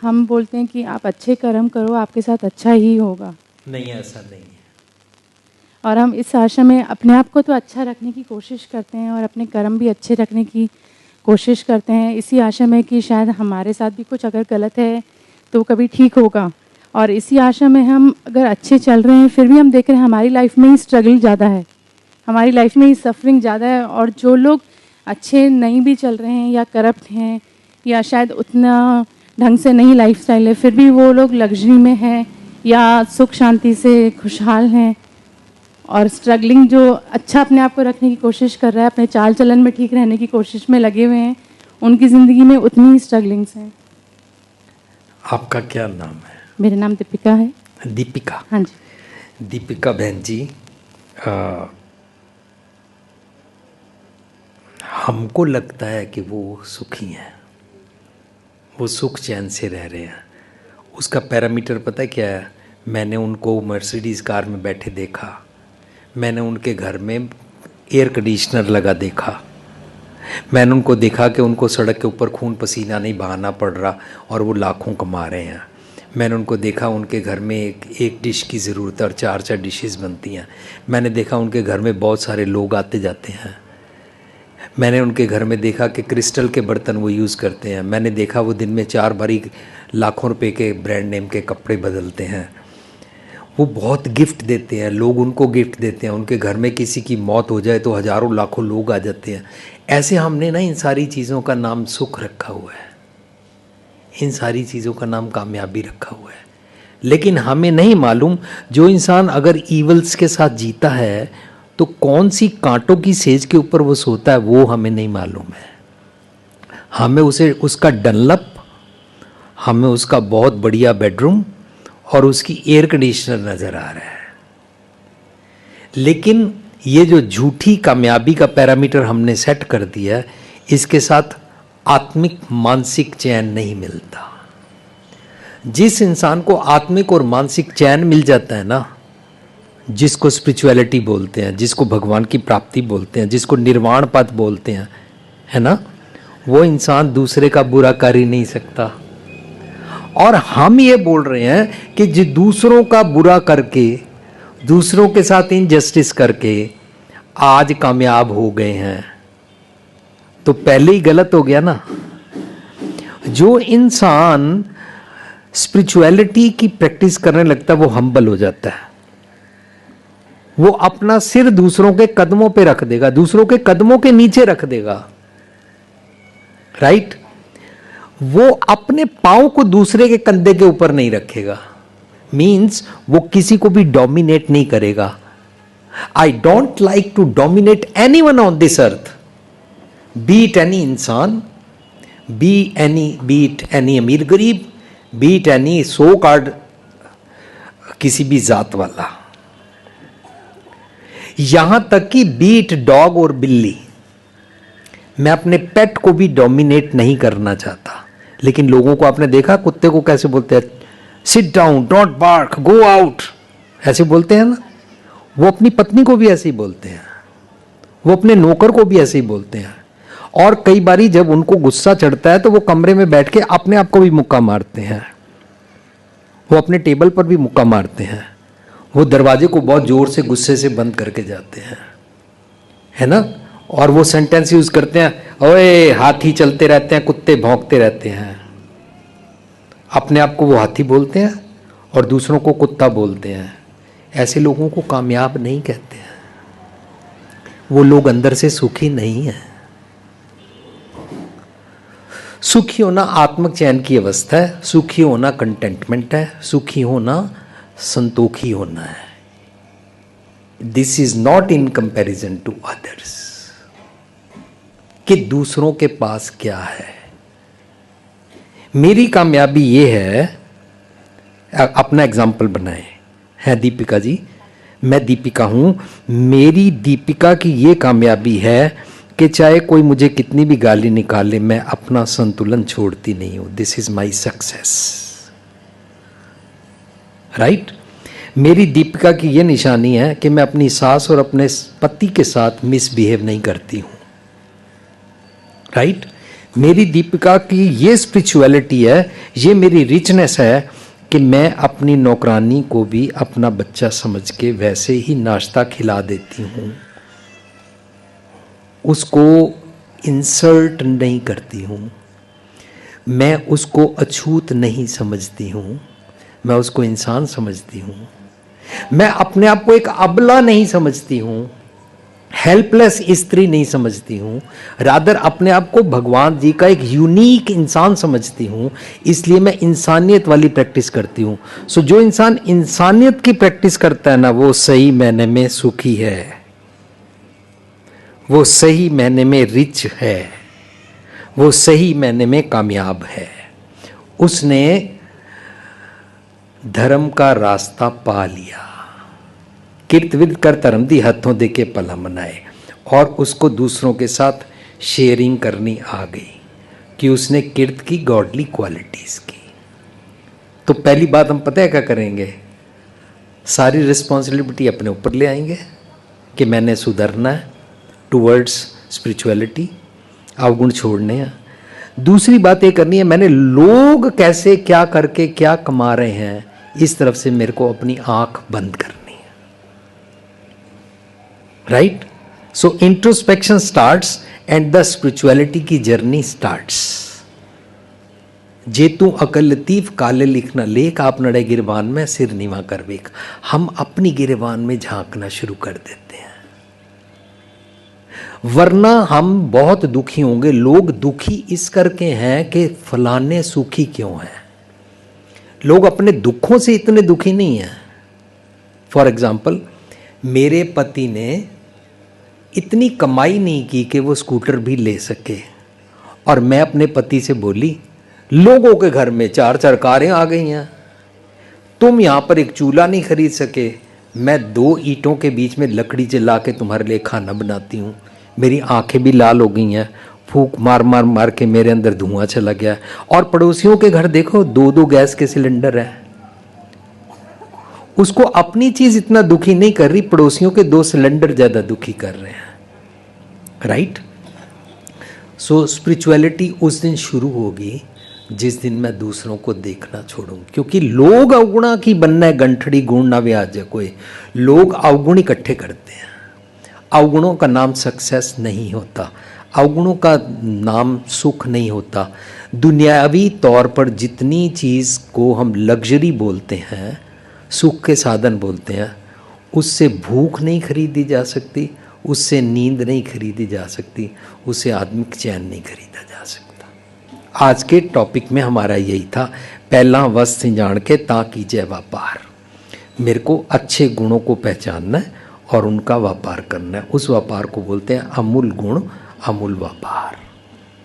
हम बोलते हैं कि आप अच्छे कर्म करो, आपके साथ अच्छा ही होगा। नहीं, ऐसा नहीं है। और हम इस आशा में अपने आप को तो अच्छा रखने की कोशिश करते हैं और अपने कर्म भी अच्छे रखने की कोशिश करते हैं, इसी आशा में कि शायद हमारे साथ भी कुछ अगर गलत है तो कभी ठीक होगा। और इसी आशा में हम अगर अच्छे चल रहे हैं, फिर भी हम देख रहे हैं हमारी लाइफ में ही स्ट्रगल ज़्यादा है, हमारी लाइफ में ही सफरिंग ज़्यादा है। और जो लोग अच्छे नहीं भी चल रहे हैं या करप्ट हैं या शायद उतना ढंग से नहीं लाइफस्टाइल है, फिर भी वो लोग लग्जरी में हैं या सुख शांति से खुशहाल हैं। और स्ट्रगलिंग जो अच्छा अपने आप को रखने की कोशिश कर रहा है, अपने चाल चलन में ठीक रहने की कोशिश में लगे हुए हैं, उनकी ज़िंदगी में उतनी ही स्ट्रगलिंग्स हैं। आपका क्या नाम है? मेरा नाम दीपिका है। दीपिका? हाँ जी। दीपिका बहन जी, हमको लगता है कि वो सुखी हैं, वो सुख चैन से रह रहे हैं। उसका पैरामीटर पता है क्या है? मैंने उनको मर्सिडीज़ कार में बैठे देखा, मैंने उनके घर में एयर कंडीशनर लगा देखा, मैंने उनको देखा कि उनको सड़क के ऊपर खून पसीना नहीं बहाना पड़ रहा और वो लाखों कमा रहे हैं। मैंने उनको देखा उनके घर में एक डिश की ज़रूरत है और 4 डिशेस बनती हैं। मैंने देखा उनके घर में बहुत सारे लोग आते जाते हैं। मैंने उनके घर में देखा कि क्रिस्टल के बर्तन वो यूज़ करते हैं। मैंने देखा वो दिन में 4 बारी लाखों रुपए के ब्रांड नेम के कपड़े बदलते हैं। वो बहुत गिफ्ट देते हैं, लोग उनको गिफ्ट देते हैं। उनके घर में किसी की मौत हो जाए तो हज़ारों लाखों लोग आ जाते हैं। ऐसे हमने ना इन सारी चीज़ों का नाम सुख रखा हुआ है, इन सारी चीज़ों का नाम कामयाबी रखा हुआ है। लेकिन हमें नहीं मालूम जो इंसान अगर ईवल्स के साथ जीता है तो कौन सी कांटों की सेज के ऊपर वो सोता है, वो हमें नहीं मालूम है। हमें उसे उसका डनलप, हमें उसका बहुत बढ़िया बेडरूम और उसकी एयर कंडीशनर नज़र आ रहा है। लेकिन ये जो झूठी कामयाबी का पैरामीटर हमने सेट कर दिया, इसके साथ आत्मिक मानसिक चैन नहीं मिलता। जिस इंसान को आत्मिक और मानसिक चैन मिल जाता है ना, जिसको स्पिरिचुअलिटी बोलते हैं, जिसको भगवान की प्राप्ति बोलते हैं, जिसको निर्वाण पद बोलते हैं, है ना, वो इंसान दूसरे का बुरा कर ही नहीं सकता। और हम ये बोल रहे हैं कि जो दूसरों का बुरा करके, दूसरों के साथ इनजस्टिस करके आज कामयाब हो गए हैं, तो पहले ही गलत हो गया ना। जो इंसान स्पिरिचुअलिटी की प्रैक्टिस करने लगता है वो हम्बल हो जाता है। वो अपना सिर दूसरों के कदमों पे रख देगा, दूसरों के कदमों के नीचे रख देगा, राइट। वो अपने पांव को दूसरे के कंधे के ऊपर नहीं रखेगा, मीन्स वो किसी को भी डोमिनेट नहीं करेगा। I don't like to dominate anyone on this earth, be it any इंसान, बी इट एनी अमीर गरीब, be it any so called किसी भी जात वाला, यहां तक कि बीट डॉग और बिल्ली। मैं अपने पेट को भी डोमिनेट नहीं करना चाहता। लेकिन लोगों को आपने देखा कुत्ते को कैसे बोलते हैं, sit down, don't bark, go out, ऐसे बोलते हैं ना। वो अपनी पत्नी को भी ऐसे ही बोलते हैं, वो अपने नौकर को भी ऐसे ही बोलते हैं। और कई बारी जब उनको गुस्सा चढ़ता है तो वो कमरे में बैठ के अपने आप को भी मुक्का मारते हैं, वो अपने टेबल पर भी मुक्का मारते हैं, वो दरवाजे को बहुत जोर से गुस्से से बंद करके जाते हैं, है ना। और वो सेंटेंस यूज करते हैं, ओए हाथी चलते रहते हैं, कुत्ते भौंकते रहते हैं। अपने आप को वो हाथी बोलते हैं और दूसरों को कुत्ता बोलते हैं। ऐसे लोगों को कामयाब नहीं कहते हैं, वो लोग अंदर से सुखी नहीं है। सुखी होना आत्मिक चैन की अवस्था है, सुखी होना कंटेंटमेंट है, सुखी होना संतोखी होना है। This is not in comparison to others, कि दूसरों के पास क्या है। मेरी कामयाबी ये है, अपना एग्जाम्पल बनाए है दीपिका जी, मैं दीपिका हूं, मेरी दीपिका की ये कामयाबी है कि चाहे कोई मुझे कितनी भी गाली निकाले, मैं अपना संतुलन छोड़ती नहीं हूं। This is my success, right. मेरी दीपिका की ये निशानी है कि मैं अपनी सास और अपने पति के साथ मिसबिहेव नहीं करती हूं, राइट। मेरी दीपिका की ये स्पिरिचुअलिटी है, ये मेरी रिचनेस है कि मैं अपनी नौकरानी को भी अपना बच्चा समझ के वैसे ही नाश्ता खिला देती हूँ, उसको इंसल्ट नहीं करती हूँ, मैं उसको अछूत नहीं समझती हूँ, मैं उसको इंसान समझती हूँ। मैं अपने आप को एक अबला नहीं समझती हूँ, हेल्पलेस स्त्री नहीं समझती हूँ, रादर अपने आप को भगवान जी का एक यूनिक इंसान समझती हूँ। इसलिए मैं इंसानियत वाली प्रैक्टिस करती हूँ। सो जो इंसान इंसानियत की प्रैक्टिस करता है ना, वो सही मायने में सुखी है, वो सही मायने में रिच है, वो सही मायने में कामयाब है। उसने धर्म का रास्ता पा लिया, किरतविद कर धर्म दी हथों दे के पला मनाए, और उसको दूसरों के साथ शेयरिंग करनी आ गई कि उसने किर्त की गॉडली क्वालिटीज की। तो पहली बात हम पता है क्या करेंगे, सारी रिस्पॉन्सिबिलिटी अपने ऊपर ले आएंगे कि मैंने सुधरना है टूवर्ड्स स्पिरिचुअलिटी, अवगुण छोड़ने हैं। दूसरी बात ये करनी है, मैंने लोग कैसे क्या करके क्या कमा रहे हैं, इस तरफ से मेरे को अपनी आंख बंद करनी है। Right? So introspection starts and the spirituality की जर्नी स्टार्ट्स। जे तू अकल लतीफ काले लिखना लेख, आप नड़े गिरबान में सिर नीवा कर बेक। हम अपनी गिरबान में झांकना शुरू कर देते हैं, वरना हम बहुत दुखी होंगे। लोग दुखी इस करके हैं कि फलाने सुखी क्यों हैं। लोग अपने दुखों से इतने दुखी नहीं हैं। फॉर एग्जाम्पल, मेरे पति ने इतनी कमाई नहीं की कि वो स्कूटर भी ले सके, और मैं अपने पति से बोली, लोगों के घर में 4-4 कारें आ गई हैं, तुम यहां पर एक चूल्हा नहीं खरीद सके, मैं 2 ईंटों के बीच में लकड़ी जला के तुम्हारे लिए खाना बनाती हूँ। मेरी आंखें भी लाल हो गई हैं, फूंक मार मार मार के मेरे अंदर धुआं चला गया। और पड़ोसियों के घर देखो, 2-2 गैस के सिलेंडर है। उसको अपनी चीज इतना दुखी नहीं कर रही, पड़ोसियों के 2 सिलेंडर ज्यादा दुखी कर रहे हैं। राइट? सो स्पिरिचुअलिटी उस दिन शुरू होगी जिस दिन मैं दूसरों को देखना छोड़ूं, क्योंकि लोग अवगुणा की बनना है गंठड़ी गुण ना व्याज है कोई। लोग अवगुण इकट्ठे करते हैं। अवगुणों का नाम सक्सेस नहीं होता, अवगुणों का नाम सुख नहीं होता। दुनियावी तौर पर जितनी चीज़ को हम लग्जरी बोलते हैं, सुख के साधन बोलते हैं, उससे भूख नहीं खरीदी जा सकती, उससे नींद नहीं खरीदी जा सकती, उससे आत्मिक चैन नहीं खरीदा जा सकता। आज के टॉपिक में हमारा यही था, पहला वस्त जान के ता कीजिए व्यापार। मेरे को अच्छे गुणों को पहचानना है और उनका व्यापार करना है। उस व्यापार को बोलते हैं अमूल गुण अमूल व्यापार।